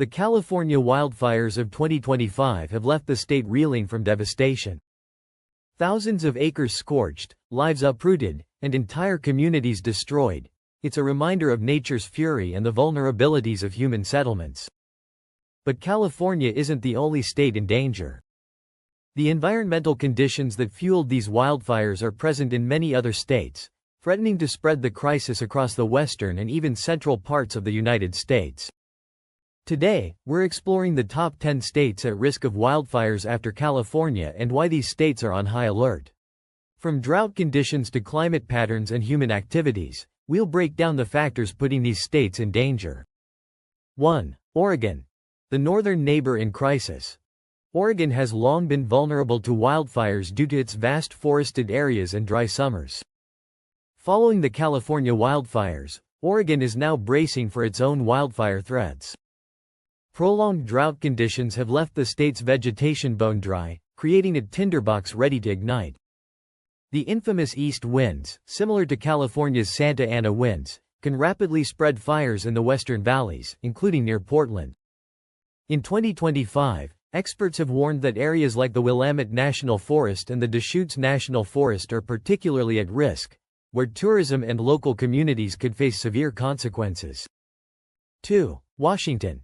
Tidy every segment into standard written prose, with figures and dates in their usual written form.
The California wildfires of 2025 have left the state reeling from devastation. Thousands of acres scorched, lives uprooted, and entire communities destroyed. It's a reminder of nature's fury and the vulnerabilities of human settlements. But California isn't the only state in danger. The environmental conditions that fueled these wildfires are present in many other states, threatening to spread the crisis across the western and even central parts of the United States. Today, we're exploring the top 10 states at risk of wildfires after California and why these states are on high alert. From drought conditions to climate patterns and human activities, we'll break down the factors putting these states in danger. 1. Oregon, the northern neighbor in crisis. Oregon has long been vulnerable to wildfires due to its vast forested areas and dry summers. Following the California wildfires, Oregon is now bracing for its own wildfire threats. Prolonged drought conditions have left the state's vegetation bone dry, creating a tinderbox ready to ignite. The infamous east winds, similar to California's Santa Ana winds, can rapidly spread fires in the western valleys, including near Portland. In 2025, experts have warned that areas like the Willamette National Forest and the Deschutes National Forest are particularly at risk, where tourism and local communities could face severe consequences. 2. Washington.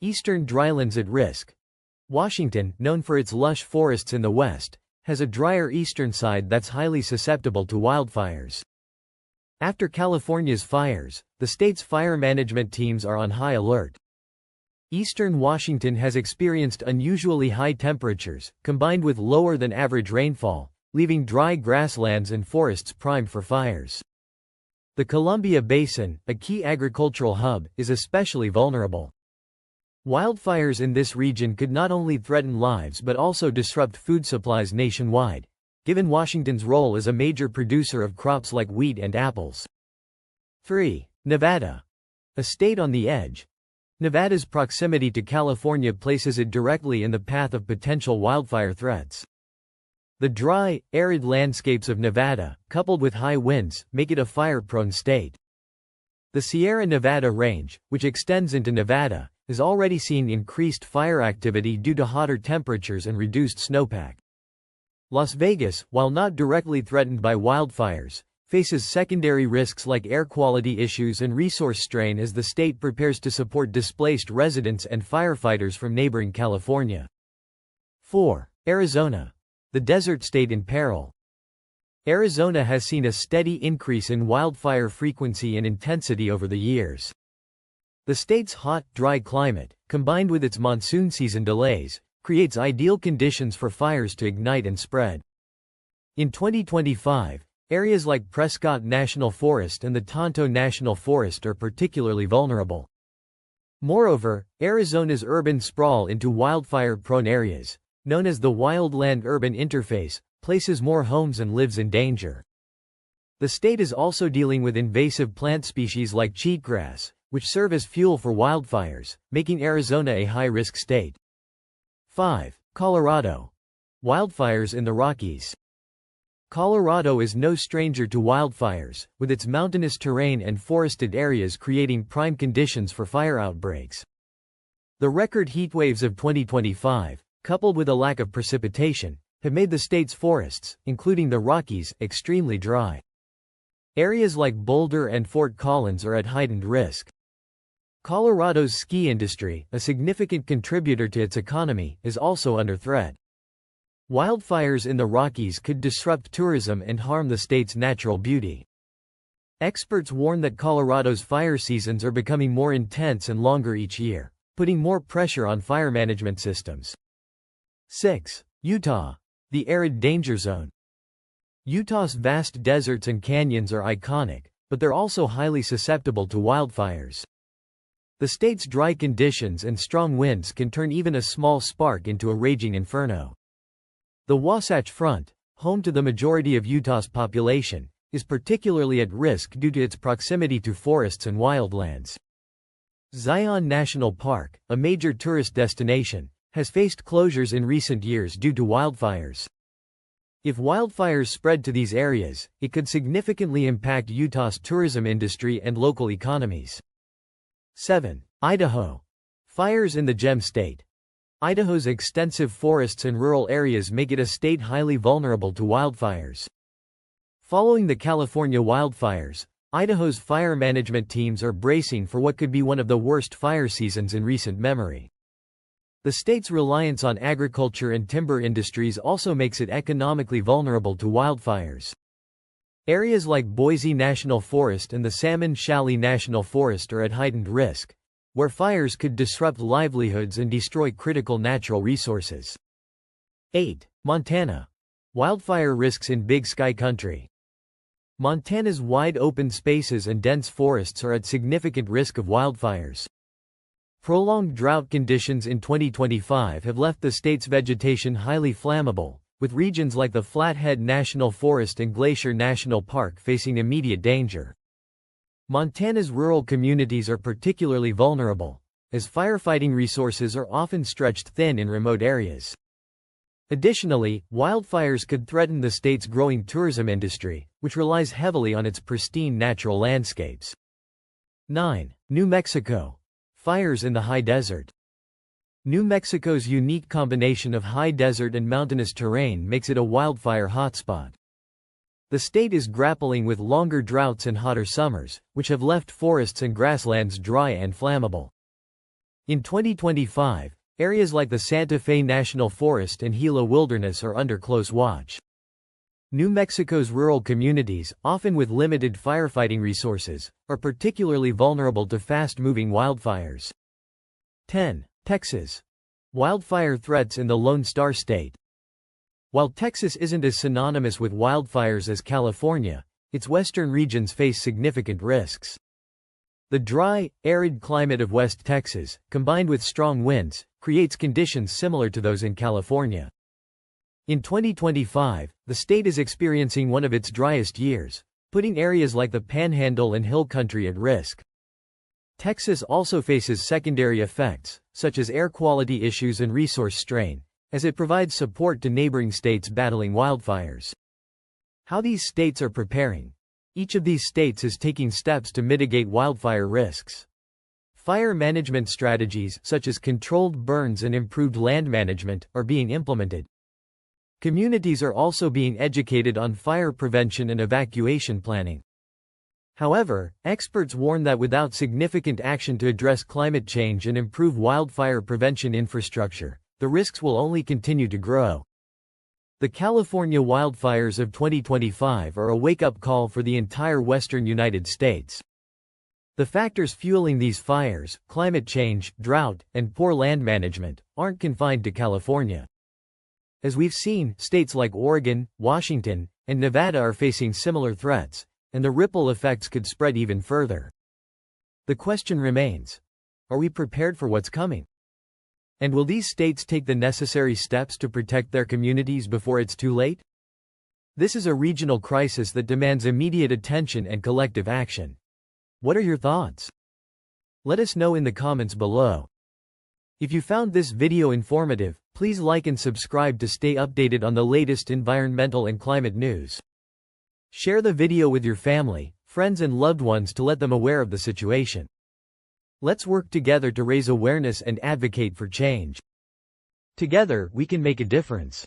Eastern drylands at risk. Washington, known for its lush forests in the west, has a drier eastern side that's highly susceptible to wildfires. After California's fires, the state's fire management teams are on high alert. Eastern Washington has experienced unusually high temperatures, combined with lower than average rainfall, leaving dry grasslands and forests primed for fires. The Columbia Basin, a key agricultural hub, is especially vulnerable. Wildfires in this region could not only threaten lives but also disrupt food supplies nationwide, given Washington's role as a major producer of crops like wheat and apples. 3. Nevada. A state on the edge. Nevada's proximity to California places it directly in the path of potential wildfire threats. The dry, arid landscapes of Nevada, coupled with high winds, make it a fire-prone state. The Sierra Nevada range, which extends into Nevada, has already seen increased fire activity due to hotter temperatures and reduced snowpack. Las Vegas, while not directly threatened by wildfires, faces secondary risks like air quality issues and resource strain as the state prepares to support displaced residents and firefighters from neighboring California. 4. Arizona. The desert state in peril. Arizona has seen a steady increase in wildfire frequency and intensity over the years. The state's hot, dry climate, combined with its monsoon season delays, creates ideal conditions for fires to ignite and spread. In 2025, areas like Prescott National Forest and the Tonto National Forest are particularly vulnerable. Moreover, Arizona's urban sprawl into wildfire-prone areas, known as the wildland-urban interface, places more homes and lives in danger. The state is also dealing with invasive plant species like cheatgrass, which serve as fuel for wildfires, making Arizona a high-risk state. 5. Colorado. Wildfires in the Rockies. Colorado is no stranger to wildfires, with its mountainous terrain and forested areas creating prime conditions for fire outbreaks. The record heatwaves of 2025, coupled with a lack of precipitation, have made the state's forests, including the Rockies, extremely dry. Areas like Boulder and Fort Collins are at heightened risk. Colorado's ski industry, a significant contributor to its economy, is also under threat. Wildfires in the Rockies could disrupt tourism and harm the state's natural beauty. Experts warn that Colorado's fire seasons are becoming more intense and longer each year, putting more pressure on fire management systems. 6. Utah. The arid danger zone. Utah's vast deserts and canyons are iconic, but they're also highly susceptible to wildfires. The state's dry conditions and strong winds can turn even a small spark into a raging inferno. The Wasatch Front, home to the majority of Utah's population, is particularly at risk due to its proximity to forests and wildlands. Zion National Park, a major tourist destination, has faced closures in recent years due to wildfires. If wildfires spread to these areas, it could significantly impact Utah's tourism industry and local economies. 7. Idaho. Fires in the Gem State. Idaho's extensive forests and rural areas make it a state highly vulnerable to wildfires. Following the California wildfires, Idaho's fire management teams are bracing for what could be one of the worst fire seasons in recent memory. The state's reliance on agriculture and timber industries also makes it economically vulnerable to wildfires. Areas like Boise National Forest and the Salmon Valley National Forest are at heightened risk, where fires could disrupt livelihoods and destroy critical natural resources. 8. Montana. Wildfire risks in Big Sky Country. Montana's wide open spaces and dense forests are at significant risk of wildfires. Prolonged drought conditions in 2025 have left the state's vegetation highly flammable, with regions like the Flathead National Forest and Glacier National Park facing immediate danger. Montana's rural communities are particularly vulnerable, as firefighting resources are often stretched thin in remote areas. Additionally, wildfires could threaten the state's growing tourism industry, which relies heavily on its pristine natural landscapes. 9. New Mexico. Fires in the high desert. New Mexico's unique combination of high desert and mountainous terrain makes it a wildfire hotspot. The state is grappling with longer droughts and hotter summers, which have left forests and grasslands dry and flammable. In 2025, areas like the Santa Fe National Forest and Gila Wilderness are under close watch. New Mexico's rural communities, often with limited firefighting resources, are particularly vulnerable to fast-moving wildfires. 10. Texas. Wildfire threats in the Lone Star State. While Texas isn't as synonymous with wildfires as California, its western regions face significant risks. The dry, arid climate of West Texas, combined with strong winds, creates conditions similar to those in California. In 2025, the state is experiencing one of its driest years, putting areas like the Panhandle and Hill Country at risk. Texas also faces secondary effects, such as air quality issues and resource strain, as it provides support to neighboring states battling wildfires. How these states are preparing. Each of these states is taking steps to mitigate wildfire risks. Fire management strategies, such as controlled burns and improved land management, are being implemented. Communities are also being educated on fire prevention and evacuation planning. However, experts warn that without significant action to address climate change and improve wildfire prevention infrastructure, the risks will only continue to grow. The California wildfires of 2025 are a wake-up call for the entire western United States. The factors fueling these fires, climate change, drought, and poor land management, aren't confined to California. As we've seen, states like Oregon, Washington, and Nevada are facing similar threats, and the ripple effects could spread even further. The question remains: are we prepared for what's coming? And will these states take the necessary steps to protect their communities before it's too late? This is a regional crisis that demands immediate attention and collective action. What are your thoughts? Let us know in the comments below. If you found this video informative, please like and subscribe to stay updated on the latest environmental and climate news. Share the video with your family, friends and loved ones to let them aware of the situation. Let's work together to raise awareness and advocate for change. Together, we can make a difference.